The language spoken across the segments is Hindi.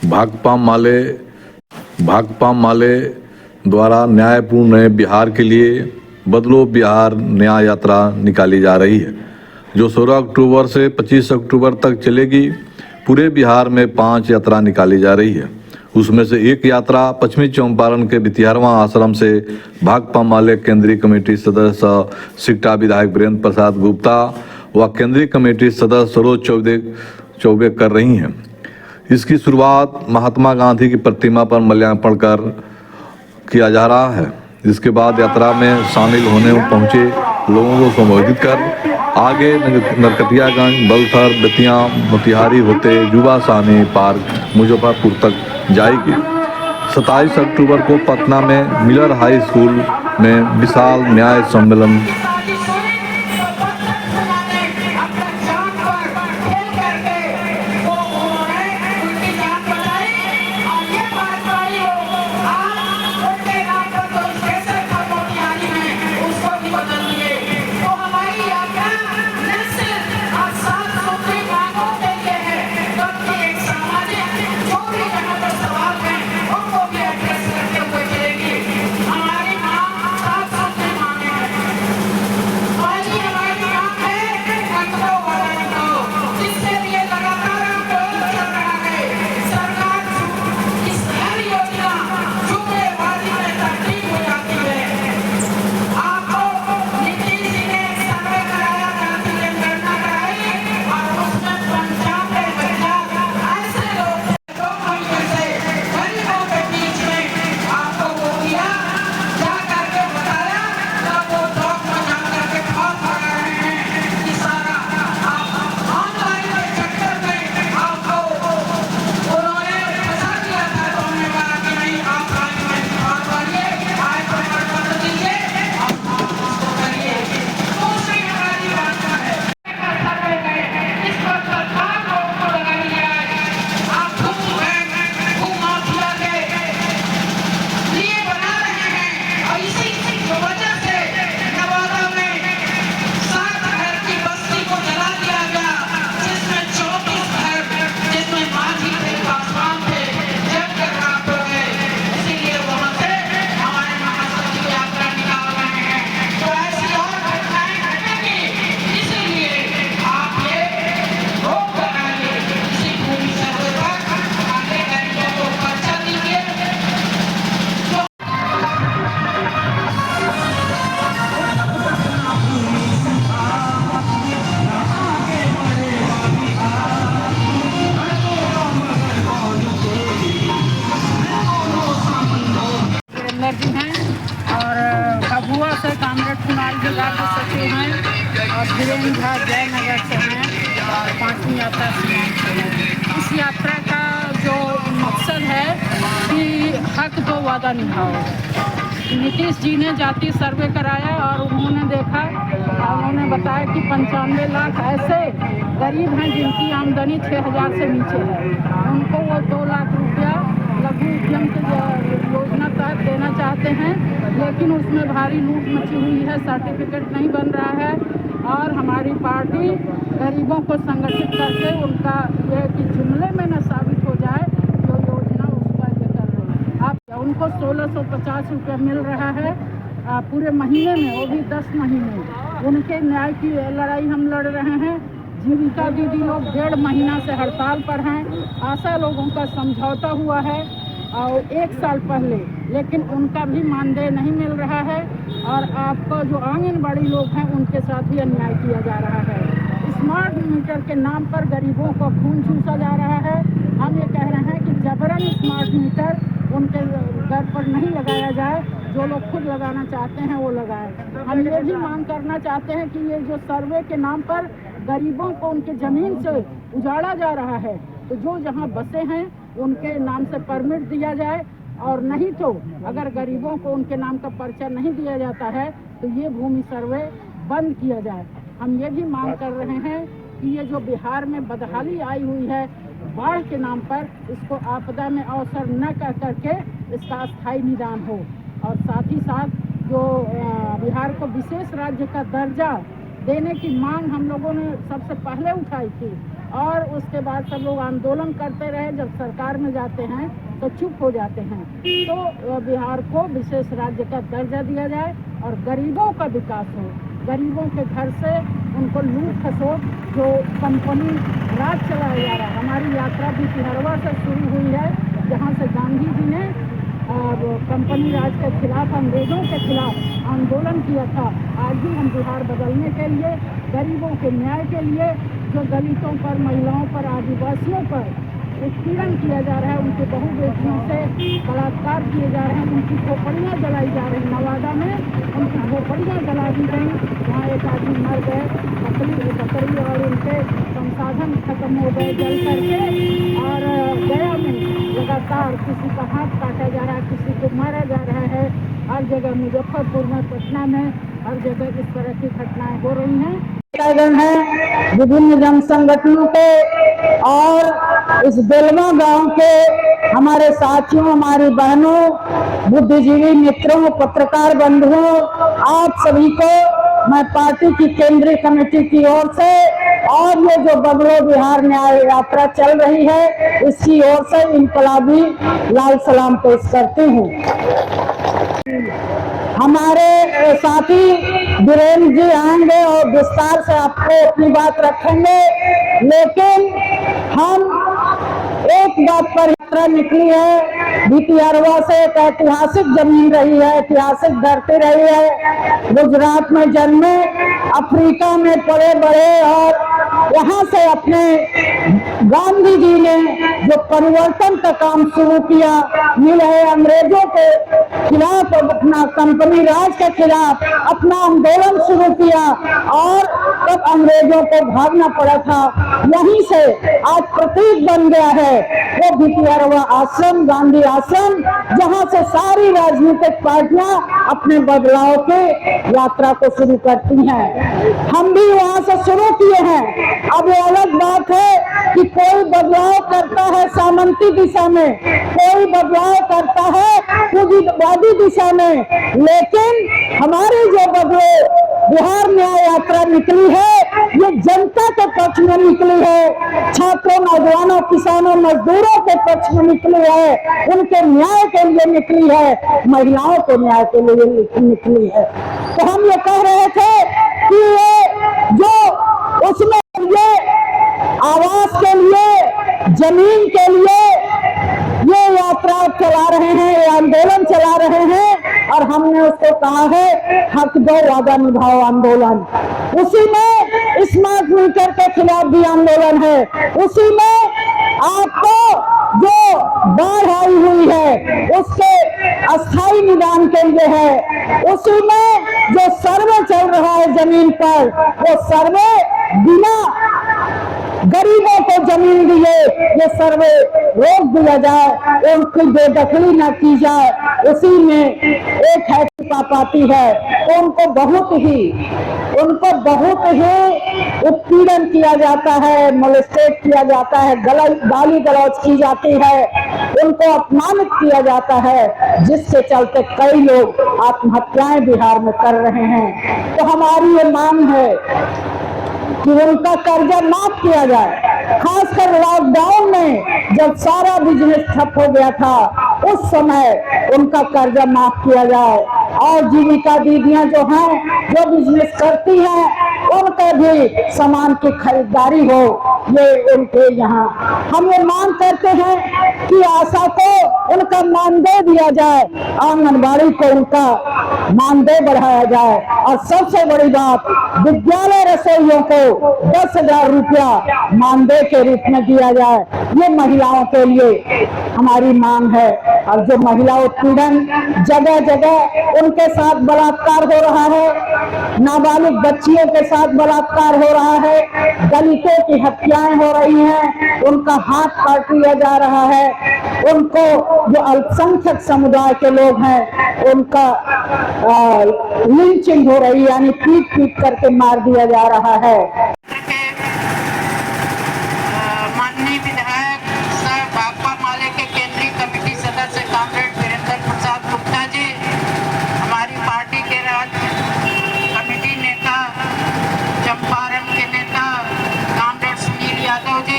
भाकपा माले द्वारा न्यायपूर्ण नए बिहार के लिए बदलो बिहार न्याय यात्रा निकाली जा रही है, जो 16 अक्टूबर से 25 अक्टूबर तक चलेगी। पूरे बिहार में 5 यात्रा निकाली जा रही है। उसमें से एक यात्रा पश्चिमी चंपारण के बितिहारवां आश्रम से भाकपा माले केंद्रीय कमेटी सदस्य सिकटा विधायक वीरेंद्र प्रसाद गुप्ता व केंद्रीय कमेटी सदस्य सरोज चौबे कर रही हैं। इसकी शुरुआत महात्मा गांधी की प्रतिमा पर माल्यार्पण कर किया जा रहा है। इसके बाद यात्रा में शामिल होने पहुंचे लोगों को संबोधित कर आगे नरकटियागंज, बलथर, बेतिया, मोतिहारी होते युवा सानी पार्क मुजफ्फरपुर तक जाएगी। 27 अक्टूबर को पटना में मिलर हाई स्कूल में विशाल न्याय सम्मेलन और भभुआ से कामरेड कुणाल जिला के सचिव हैं और धीरेन्द्र झा जयनगर से हैं और 5वीं यात्रा सीवान से है। इस यात्रा का जो मकसद है कि हक दो वादा निभाओ। नीतीश जी ने जाति सर्वे कराया और उन्होंने देखा, उन्होंने बताया कि 95 लाख ऐसे गरीब हैं जिनकी आमदनी 6,000 से नीचे है। उनको वो 2 लाख रुपया लघु उद्यम की योजना तहत देना चाहते हैं, लेकिन उसमें भारी लूट मची हुई है, सर्टिफिकेट नहीं बन रहा है। और हमारी पार्टी गरीबों को संगठित करके उनका ये कि जुमले में न साबित हो जाए जो योजना उसका ये कर रही है। अब उनको 1650 रुपये मिल रहा है पूरे महीने में, वो भी 10 महीने। उनके न्याय की लड़ाई हम लड़ रहे हैं। जीविका दीदी लोग 1.5 महीना से हड़ताल पर हैं। आशा लोगों का समझौता हुआ है और 1 साल पहले, लेकिन उनका भी मानदेय नहीं मिल रहा है। और आपको जो आंगनबाड़ी लोग हैं उनके साथ भी अन्याय किया जा रहा है। स्मार्ट मीटर के नाम पर गरीबों को खून चूसा जा रहा है। हम ये कह रहे हैं कि जबरन स्मार्ट मीटर उनके घर पर नहीं लगाया जाए, जो लोग खुद लगाना चाहते हैं वो लगाएं। हम ये भी मांग करना चाहते हैं कि ये जो सर्वे के नाम पर गरीबों को उनके ज़मीन से उजाड़ा जा रहा है, तो जो जहाँ बसे हैं उनके नाम से परमिट दिया जाए, और नहीं तो अगर गरीबों को उनके नाम का पर्चा नहीं दिया जाता है तो ये भूमि सर्वे बंद किया जाए। हम ये भी मांग कर रहे हैं कि ये जो बिहार में बदहाली आई हुई है बाढ़ के नाम पर, इसको आपदा में अवसर न कर करके इसका स्थायी निदान हो। और साथ ही साथ जो बिहार को विशेष राज्य का दर्जा देने की मांग हम लोगों ने सबसे पहले उठाई थी, और उसके बाद सब लोग आंदोलन करते रहे। जब सरकार में जाते हैं तो चुप हो जाते हैं। तो बिहार को विशेष राज्य का दर्जा दिया जाए और गरीबों का विकास हो। गरीबों के घर से उनको लूट खसोट जो कंपनी राज चलाया जा रहा है। हमारी यात्रा भी बिहारवा से शुरू हुई है, जहाँ से गांधी जी ने कंपनी राज के खिलाफ, अंग्रेजों के खिलाफ आंदोलन किया था। आज भी हम बिहार बदलने के लिए, गरीबों के न्याय के लिए, जो दलितों पर, महिलाओं पर, आदिवासियों पर उत्पीड़न किया जा रहा है, उनके बहू बेटियों से बलात्कार किए जा रहे हैं, उनकी खोपड़ियाँ जलाई जा रही। नवादा में उनकी खोपड़ियाँ जला दी गई, वहाँ एक आदमी मर गए, बकरी और उनके संसाधन खत्म हो गए जल करके। और गया में लगातार किसी का हाथ काटा जा रहा है, किसी को मारा जा रहा है। हर जगह मुजफ्फरपुर में, पटना में, हर जगह इस तरह की घटनाएं हो रही हैं। है विभिन्न जन संगठनों के और इस बेलवा गांव के हमारे साथियों, हमारी बहनों, बुद्धिजीवी मित्रों, पत्रकार बंधुओं, आप सभी को मैं पार्टी की केंद्रीय कमेटी की ओर से और ये जो बदलो बिहार न्याय यात्रा चल रही है, इसकी ओर से इनकलाबी लाल सलाम पेश करती हूँ। हमारे साथी वीरेंद्र जी आएंगे और विस्तार से आपको अपनी बात रखेंगे, लेकिन हम एक बात पर यात्रा निकली है। भितियारवा से एक ऐतिहासिक जमीन रही है, ऐतिहासिक धरती रही है। गुजरात में जन्मे, अफ्रीका में पले बढ़े और यहाँ से अपने गांधी जी ने जो परिवर्तन का काम शुरू किया, मिल है अंग्रेजों के खिलाफ, अपना कंपनी राज के खिलाफ अपना आंदोलन शुरू किया और तब अंग्रेजों को भागना पड़ा था। यहीं से आज प्रतीक बन गया है वो भितियारवा आश्रम, गांधी आश्रम, जहां से सारी राजनीतिक पार्टियां अपने बदलाव के यात्रा को शुरू करती हैं। हम भी वहां से शुरू किए हैं। अब ये अलग बात है कि कोई बदलाव करता है सामंती दिशा में, कोई बदलाव करता है पूंजीवादी दिशा में, लेकिन हमारी जो बदलो बिहार न्याय यात्रा निकली है, ये जनता के पक्ष में निकली है, छात्रों, नौजवानों, किसानों, मजदूरों के पक्ष में निकली है, उनके न्याय के लिए निकली है, महिलाओं के न्याय के लिए निकली है। तो हम ये कह रहे थे कि ये जो उसमें ये आवास के लिए, जमीन के लिए ये यात्रा चला रहे हैं, ये आंदोलन चला रहे हैं, और हमने उसको कहा है हक दो वादा निभाओ आंदोलन। उसी में स्मार्ट मीटर के खिलाफ भी आंदोलन है, उसी में आपको जो बाढ़ आई हुई है उसके अस्थायी निदान के लिए है, उसी में जो सर्वे चल रहा है जमीन पर, वो सर्वे बिना गरीबों को जमीन दिए ये सर्वे रोक दिया जाए, उनकी बेदखली न की जाए। उसी में एक है पाती है, उनको बहुत ही उत्पीड़न किया जाता है, मोलेस्टेट किया जाता है, गाली गलौज की जाती है, उनको अपमानित किया जाता है, जिसके चलते कई लोग आत्महत्याएं बिहार में कर रहे हैं। तो हमारी ये मांग है कि उनका कर्जा माफ किया जाए। खासकर लॉकडाउन में जब सारा बिजनेस ठप हो गया था, उस समय उनका कर्जा माफ किया जाए, और जीविका दीदियां जो हैं, जो बिजनेस करती हैं, उनका भी सामान की खरीदारी हो, ये उनके यहाँ। हम ये मांग करते हैं कि आशा को उनका मानदेय दिया जाए, आंगनबाड़ी को उनका मानदेय बढ़ाया जाए, और सबसे बड़ी बात, विद्यालय रसोइयों को 10,000 रुपया मानदेय के रूप में दिया जाए। ये महिलाओं के लिए हमारी मांग है। और जो महिला उत्पीड़न, जगह जगह उनके साथ बलात्कार हो रहा है, नाबालिग बच्चियों के साथ बलात्कार हो रहा है, दलितों की हत्याएं हो रही हैं, उनका हाथ काट लिया जा रहा है, उनको जो अल्पसंख्यक समुदाय के लोग हैं उनका लिंचिंग हो रही है, यानी पीट पीट करके मार दिया जा रहा है। माननीय विधायक सर भाकपा माले के केंद्रीय कमेटी सदस्य कॉमरेड वीरेंद्र प्रसाद गुप्ता जी, हमारी पार्टी के राज्य कमेटी नेता, चंपारण के नेता कॉमरेड सुनील यादव जी,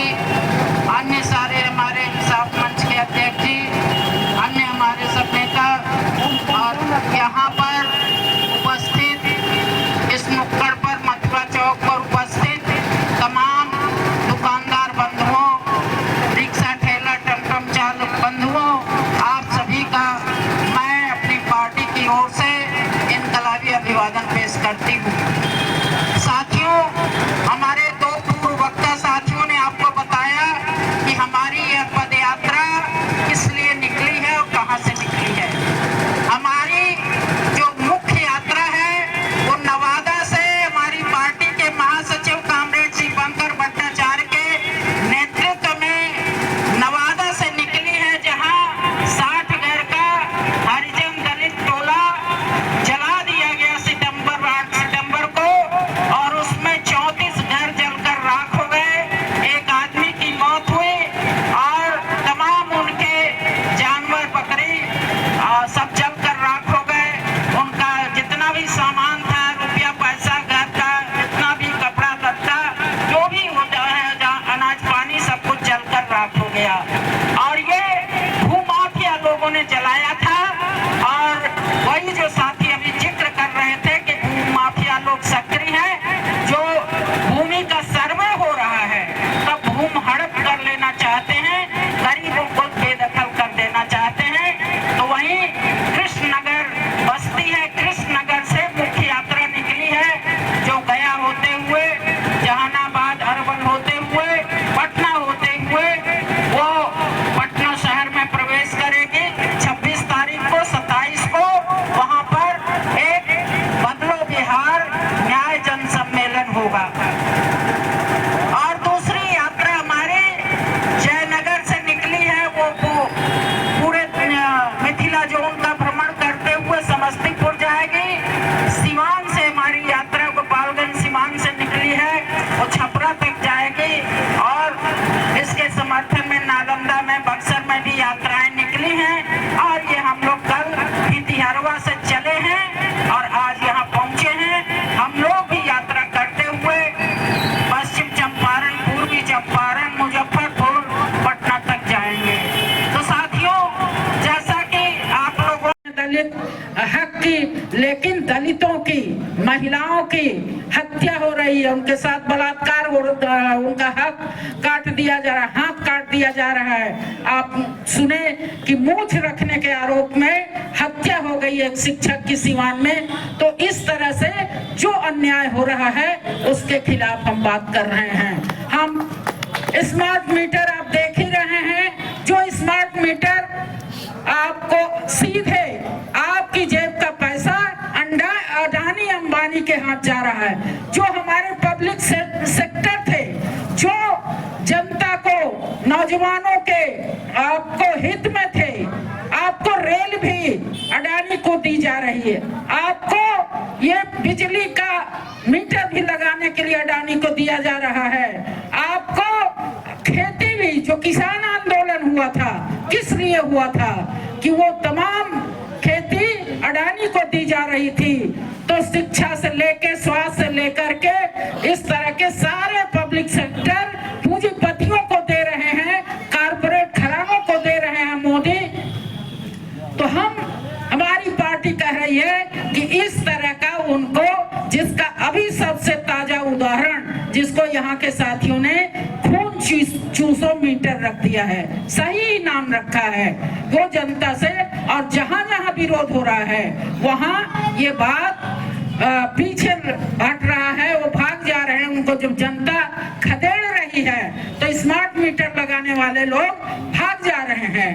ने जलाया था। और वही जो साथी अभी जिक्र कर रहे थे कि भू माफिया लोग सक्रिय हैं, जो भूमि का सर्वे हो रहा है तब भूमि हड़प कर लेना चाहते हैं, गरीबों को बेदखल कर देना चाहते हैं। तो वहीं कृष्णनगर बस्ती है, कृष्णनगर से मुख्य यात्रा निकली है जो गया होते हुए, जहानाबाद अरवल होते हुए, पटना होते हुए वो पटना शहर में प्रवेश करेगी। 26 तारीख को, 27 को वहां पर एक बदलो बिहार न्याय जन सम्मेलन होगा। और दूसरी यात्रा हमारे जयनगर से निकली है, वो पूरे मिथिला जोन का भ्रमण करते हुए समस्तीपुर जाएगी। सिवान से हमारी यात्रा गोपालगंज सिवान से निकली है, वो छपरा तक जाएगी। और इसके समर्थन में नालंदा में, बक्सर में भी यात्राएं निकली हैं। और ये हम लोग कल भितिहरवा से चले हैं और आज यहाँ पहुंचे हैं। हम लोग भी यात्रा करते हुए पश्चिम चंपारण, पूर्वी चंपारण, मुजफ्फरपुर, पटना तक जाएंगे। तो साथियों, जैसा कि आप लोगों दलित हक की, लेकिन दलितों की, महिलाओं की हत्या हो रही है, उनके साथ बलात्कार हो रहा है, उनका हक काट दिया जा रहा है, हाथ काट दिया जा रहा है। आप सुने कि मूछ रखने के आरोप में हत्या हो गई है एक शिक्षक की सिवान में। तो इस तरह से जो अन्याय हो रहा है उसके खिलाफ हम बात कर रहे हैं। हम स्मार्ट मीटर आप देख ही रहे हैं, जो स्मार्ट मीटर आपको सीधे आपकी जेब का पैसा अडानी अंबानी के हाथ जा रहा है। जो हमारे पब्लिक सेक्टर थे, जो जनता को, नौजवानों के आपको हित में थे, आपको रेल भी अडानी को दी जा रही है, आपको ये बिजली का मीटर भी लगाने के लिए अडानी को दिया जा रहा है, आपको खेती भी, जो किसान आंदोलन हुआ था किस लिए हुआ था कि वो तमाम खेती अडानी को दी जा रही थी। तो शिक्षा से लेके स्वास्थ्य से लेकर के इस तरह के सारे पब्लिक सेक्टर पूंजीपतियों को दे रहे हैं, कारपोरेट घरानों को दे रहे हैं मोदी। तो हमारी पार्टी कह रही है कि इस तरह का उनको, जिसका अभी सबसे ताजा उदाहरण जिसको यहाँ के साथियों ने खून चूसो मीटर रख दिया है, सही नाम रखा है, वो जनता से, और जहां जहां विरोध हो रहा है वहां ये बात पीछे हट रहा है, वो भाग जा रहे हैं। उनको जब जनता खदेड़ रही है तो स्मार्ट मीटर लगाने वाले लोग भाग जा रहे हैं।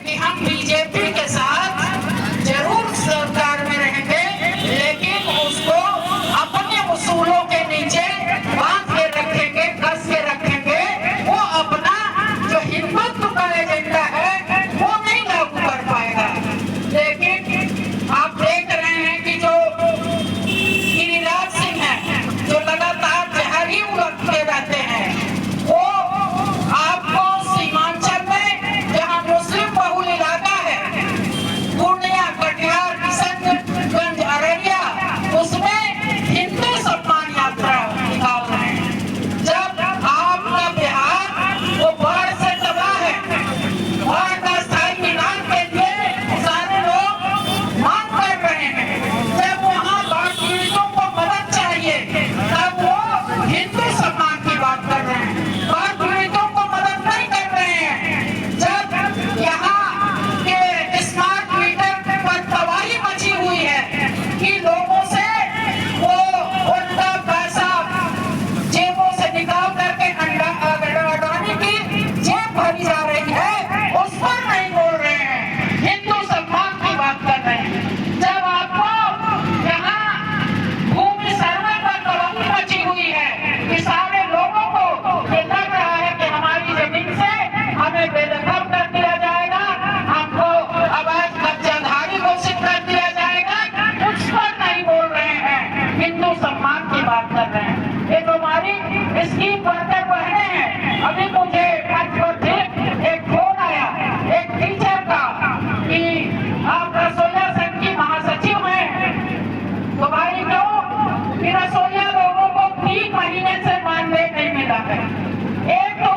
कि हम बीजेपी के साथ जरूर सरकार में रहेंगे, लेकिन उसको अपने उसूलों के नीचे बांध के रखेंगे, कस के रखेंगे। वो अपना जो हिंदुत्व का एजेंडा है वो नहीं लागू कर पाएगा। लेकिन आप देख रहे हैं कि जो गिरिराज सिंह है, जो लगातार जहर ही उड़ते रहते हैं, वो आपको सीमांचल में जहाँ मुस्लिम बहुल इलाका है, पूर्णिया, कटिहार, किशनगंज, अररिया, उसमें हिंदू सम्मान यात्रा निकाल रहे हैं। जब आपका बिहार वो बाढ़ से तबाह है, बाढ़ का स्थायी निदान के लिए सारे लोग मांग कर रहे हैं। जब वहाँ बाढ़ पीड़ितों को मदद चाहिए, तब वो हिंदू सम्मान की बात कर रहे हैं, बाढ़ पीड़ितों को मदद नहीं कर रहे हैं। जब यहाँ के स्मार्ट मीटर पर तबाही मची हुई है कि लोगों से वो उनका पैसा जेबों से निकाल करके अडानी की जेब भरी जा रही है, उस पर नहीं बोल रहे हैं, हिंदू सम्मान की बात कर रहे हैं। जब आपको यहाँ भूमि सर्वे पर तबाही मची हुई है कि सारे लोगों को ये लग रहा है कि हमारी जमीन से हमें बेदखल कर दिया जाएगा, हमको अवैध कब्जाधारी घोषित कर दिया जाएगा, उस पर नहीं बोल रहे हैं, हिंदू सम्मान की बात कर रहे हैं। ये जो हमारी स्कीम वर्कर बहने हैं, अभी मुझे मंच पर थे एक फोन आया एक टीचर का कि आप रसोईया संघ की महासचिव हैं, तो भाई क्यों कि रसोईया लोगों को 3 महीने से मानदेय नहीं मिला है। एक तो